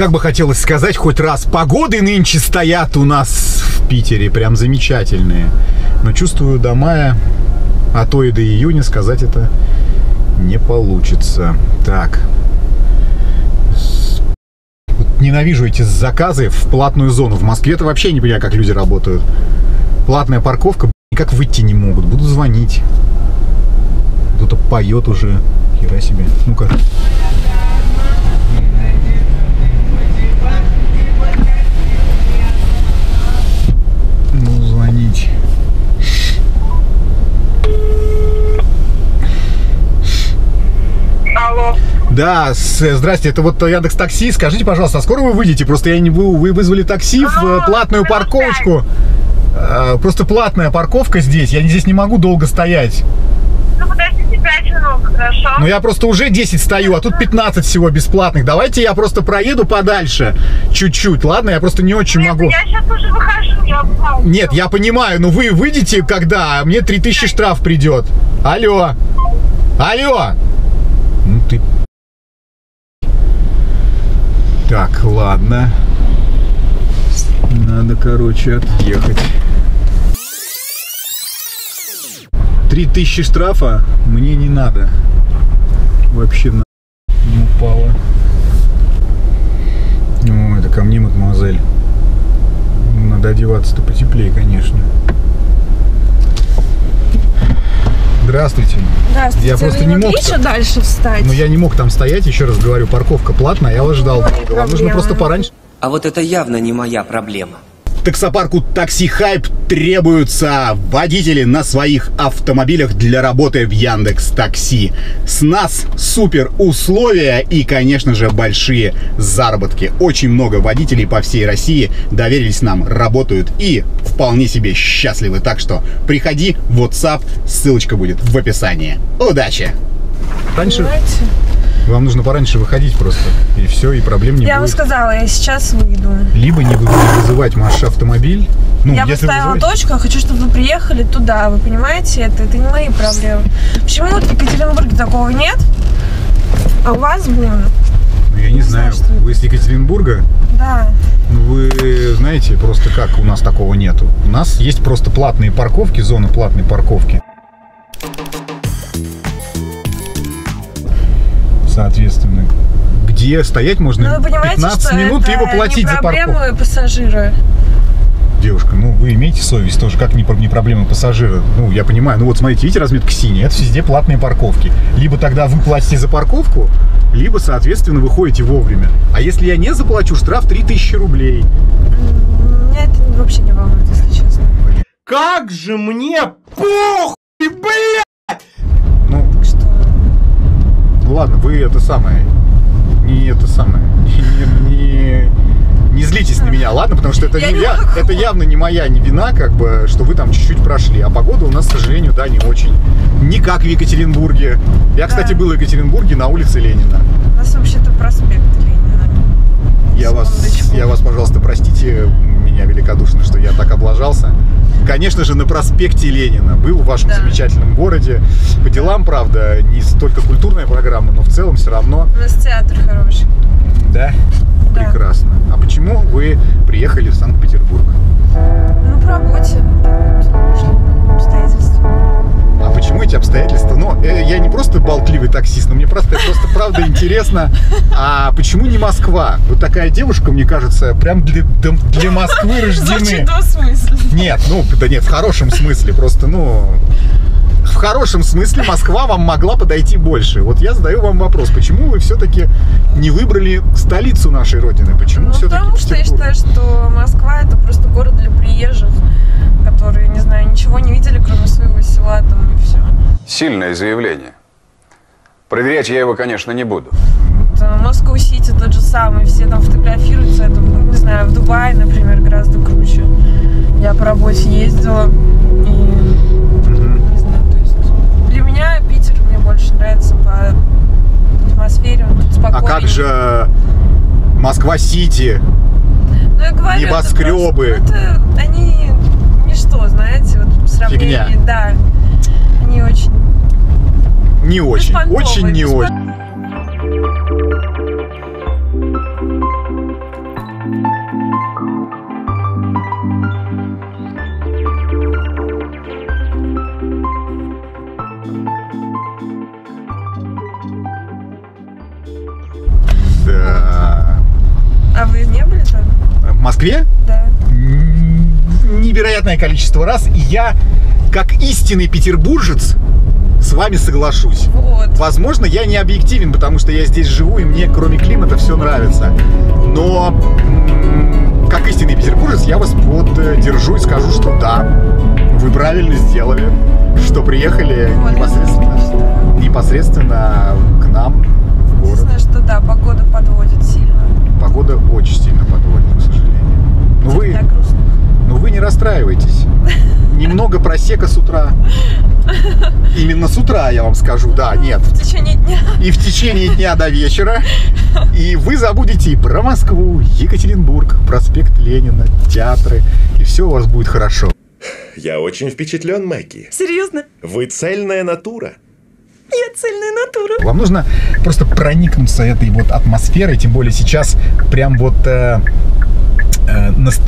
как бы хотелось сказать хоть раз, погоды нынче стоят у нас в Питере прям замечательные. Но чувствую, до мая, а то и до июня сказать это не получится. Так. Ненавижу эти заказы в платную зону. В Москве-то вообще не понимаю, как люди работают. Платная парковка, никак выйти не могут. Буду звонить. Кто-то поет уже. Хера себе. Ну-ка. Ну, звонить. Алло. Да, здрасте, это вот Яндекс.Такси. Скажите, пожалуйста, а скоро вы выйдете? Просто я не вы вызвали такси в платную парковочку. Просто платная парковка здесь. Я здесь не могу долго стоять. Ну, подождите 5 минут, хорошо? Ну, я просто уже 10 стою, а тут 15 всего бесплатных. Давайте я просто проеду подальше чуть-чуть, ладно? Я просто не очень могу. Я сейчас уже выхожу, я упал. Нет, я понимаю, но вы выйдете когда? Мне 3000 штраф придет. Алло. Алло. Ну ты... Так, ладно. Надо, короче, отъехать. 3000 штрафа мне не надо. Вообще не упало. О, это ко мне, мадемуазель. Надо одеваться-то потеплее, конечно. Здравствуйте. Здравствуйте. Я просто не мог еще дальше встать. Но я не мог там стоять, еще раз говорю, парковка платная, я вас ждал долго. Вам нужно просто пораньше. А вот это явно не моя проблема. Таксопарку «Такси Хайп» требуются водители на своих автомобилях для работы в Яндекс.Такси. С нас супер условия и, конечно же, большие заработки. Очень много водителей по всей России доверились нам, работают и вполне себе счастливы. Так что приходи в WhatsApp, ссылочка будет в описании. Удачи! Раньше... Вам нужно пораньше выходить просто, и все, и проблем не будет. Я вам сказала, я сейчас выйду. Либо не вызывать ваш автомобиль. Ну, я поставила точку, я хочу, чтобы вы приехали туда, вы понимаете? Это не мои проблемы. Почему в Екатеринбурге такого нет, а у вас было? Ну, я не знаю, вы из Екатеринбурга? Да. Ну, вы знаете, просто как у нас такого нету. У нас есть просто платные парковки, зона платной парковки. Соответственно, где стоять можно 15 минут, либо платить за парковку. Это не проблемы пассажира. Девушка, ну вы имеете совесть тоже, как не проблемы пассажира. Ну, я понимаю, ну вот смотрите, видите, разметка синяя, это везде платные парковки. Либо тогда вы платите за парковку, либо, соответственно, вы ходите вовремя. А если я не заплачу, штраф 3000 рублей. Меня это вообще не волнует, если честно. Как же мне похуй, блядь! Ну, что? Ну ладно, вы это самое, не злитесь на меня, ладно? Потому что это, это явно не моя вина, как бы, что вы там чуть-чуть прошли. А погода у нас, к сожалению, да, не очень. Не как в Екатеринбурге. Я, кстати, был в Екатеринбурге на улице Ленина. У нас вообще-то проспект Ленина. Я вас, пожалуйста, простите меня великодушно, что я так облажался. Конечно же, на проспекте Ленина. Был в вашем замечательном городе. По делам, правда, не столько культурная программа, но в целом все равно. У нас театр хороший. Да? Да. Прекрасно. А почему вы приехали в Санкт-Петербург? Ну, по работе. Обстоятельства. А почему эти обстоятельства? Ну, я не просто болтливый таксист, но мне просто правда интересно. А почему не Москва? Вот такая девушка, мне кажется, прям для Москвы рождены. В смысле? Нет, ну, да нет, в хорошем смысле. Просто, ну... В хорошем смысле Москва вам могла подойти больше. Вот я задаю вам вопрос, почему вы все-таки не выбрали столицу нашей Родины? Почему все-таки Потому что я считаю, что Москва — это просто город для приезжих, которые, не знаю, ничего не видели, кроме своего села там и все. Сильное заявление. Проверять я его, конечно, не буду. Москва-Сити тот же самый, все там фотографируются, это, не знаю, в Дубае, например, гораздо круче. Я по работе ездила и... Для меня Питер мне больше нравится по атмосфере, он тут спокойнее. А как же Москва-Сити, ну, я говорю, небоскребы? Это они ничто, знаете, вот в сравнении. Фигня. Да, они очень... Не очень, очень не очень. Вы не были там? В Москве? Да. Невероятное количество раз. И я, как истинный петербуржец, с вами соглашусь. Вот. Возможно, я не объективен, потому что я здесь живу, и мне, кроме климата, все нравится. Но, как истинный петербуржец, я вас поддержу и скажу, что да, вы правильно сделали, что приехали непосредственно к нам в город. Единственное, что да, погода подводит сильно. Погода очень сильно подводит, к сожалению. Но вы не расстраивайтесь. Немного просека с утра. Именно с утра, я вам скажу, да, нет. В течение дня. И в течение дня до вечера. И вы забудете и про Москву, Екатеринбург, проспект Ленина, театры. И все у вас будет хорошо. Я очень впечатлен, Мэгги. Серьезно? Вы цельная натура. Я цельная натура. Вам нужно просто проникнуться этой вот атмосферой, тем более сейчас прям вот... то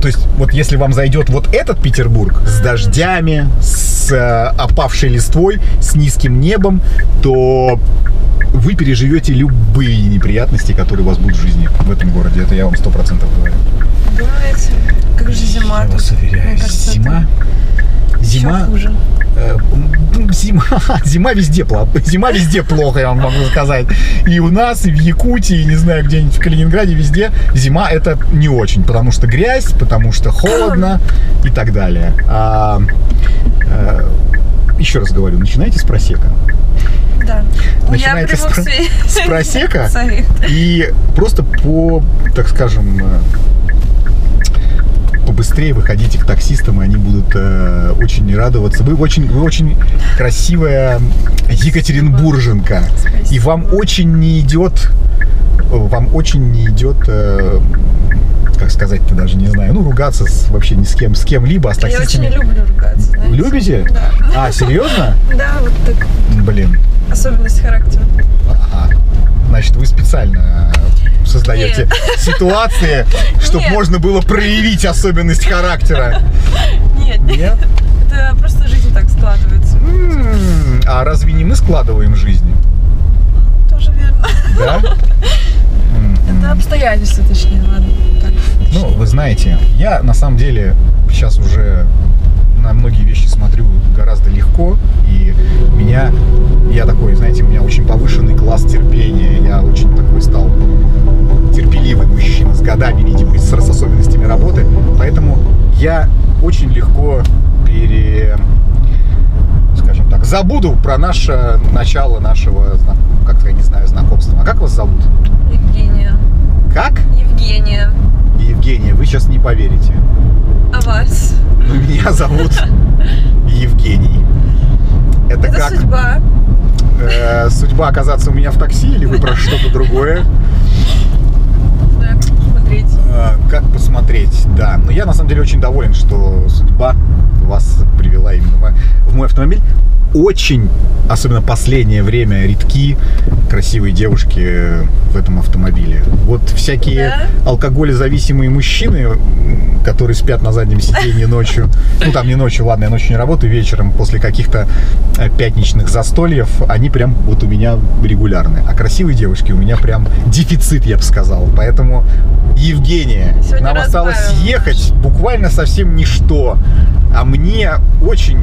есть, вот если вам зайдет вот этот Петербург с дождями, с опавшей листвой, с низким небом, то вы переживете любые неприятности, которые у вас будут в жизни в этом городе. Это я вам 100% говорю. Думаете? Как же зима? Я вас уверяю. Мне кажется, Зима хуже. Зима везде плохо. Зима везде плохо, я вам могу сказать. И у нас, и в Якутии, не знаю, где-нибудь в Калининграде, везде зима это не очень, потому что грязь, потому что холодно и так далее. Еще раз говорю, начинайте с просека. Да. Начинайте с просека и просто так скажем, побыстрее выходите к таксистам, и они будут очень радоваться. Вы очень красивая екатеринбурженка. Спасибо. И вам очень не идет, как сказать-то, даже не знаю, ругаться вообще ни с кем-либо, а с таксистами. Я очень люблю ругаться, знаете. Любите? Да. Серьезно? Да, вот так. Блин. Особенность характера. Ага. Значит, вы специально создаете ситуации, чтобы можно было проявить особенность характера. Нет. Это просто жизнь так складывается. А разве не мы складываем жизнь? Тоже верно. Да? Это обстоятельства, точнее, ладно. Так. Вы знаете, я на самом деле сейчас уже на многие вещи смотрю гораздо легко, и я такой, знаете, у меня очень повышенный класс терпения, я очень такой стал терпеливый мужчина с годами, видимо, с особенностями работы, поэтому я очень легко скажем так, забуду про начало нашего, как-то, я не знаю, знакомства. А как вас зовут? Евгения. Как? Евгения. Евгения, вы сейчас не поверите. А вас? Меня зовут Евгений. Это как? Судьба. Судьба оказаться у меня в такси, или вы про что-то другое? Да, как посмотреть. Как посмотреть, да. Но я на самом деле очень доволен, что судьба вас привела именно в мой автомобиль. Очень, особенно последнее время, редки красивые девушки в этом автомобиле. Вот всякие алкоголезависимые мужчины, которые спят на заднем сиденье ночью, там не ночью, ладно, я ночью не работаю, вечером после каких-то пятничных застольев, они прям вот у меня регулярны. А красивые девушки у меня прям дефицит, я бы сказал. Поэтому, Евгения, сегодня нам осталось ехать буквально совсем ничто. А мне очень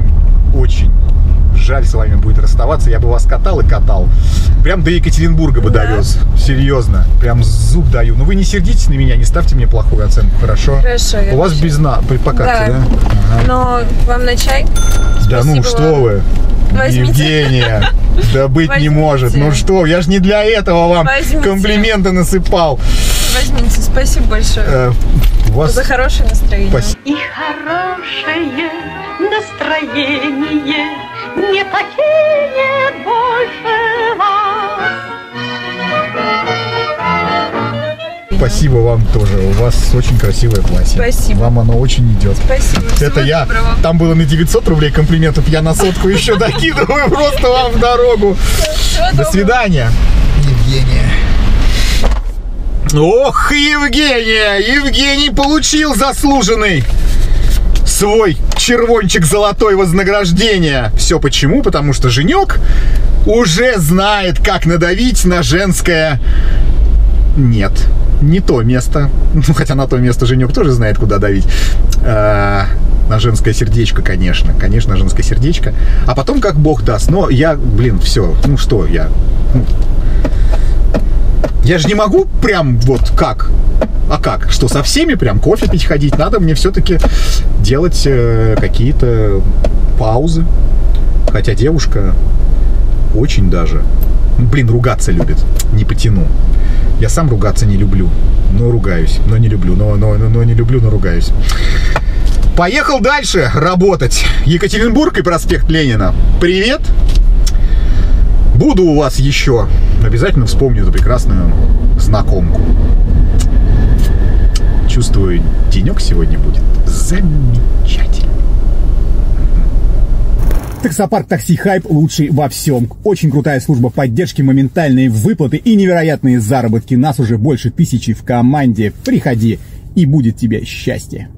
жаль с вами будет расставаться. Я бы вас катал и катал. Прям до Екатеринбурга бы довез. Серьезно. Прям зуб даю. Но вы не сердитесь на меня, не ставьте мне плохую оценку, хорошо? Хорошо. У вас без по карте, да? Ага. Но вам на чай? Да Спасибо что вам. вы. Возьмите. Евгения, да быть не может. Ну что, я же не для этого вам комплименты насыпал. Возьмите, спасибо большое. У вас... За хорошее настроение. Спасибо. И хорошее настроение не покинет больше вас. Спасибо вам тоже. У вас очень красивое платье. Спасибо. Вам оно очень идет. Спасибо. Это я. Доброго. Там было на 900 рублей комплиментов. Я на сотку еще докидываю просто вам в дорогу. До свидания. Евгения. Ох, Евгения! Евгений получил заслуженный свой червончик золотой вознаграждения. Все почему? Потому что женек уже знает, как надавить на женское «нет». не то место. Ну, хотя на то место Женек тоже знает, куда давить. На женское сердечко, конечно. Конечно, на женское сердечко. А потом, как бог даст. Но я, блин, все. Ну что, я же не могу прям вот как. А как? Что, со всеми прям кофе пить ходить? Надо мне все-таки делать какие-то паузы. Хотя девушка очень даже, блин, ругаться любит. Не потяну. Я сам ругаться не люблю, но ругаюсь. Но не люблю, но не люблю, но ругаюсь. Поехал дальше работать. Екатеринбург и проспект Ленина. Привет. Буду у вас еще. Обязательно вспомню эту прекрасную знакомку. Чувствую, денек сегодня будет замечательный. Таксопарк Такси Хайп лучший во всем. Очень крутая служба поддержки, моментальные выплаты и невероятные заработки. Нас уже больше 1000 в команде. Приходи, и будет тебе счастье.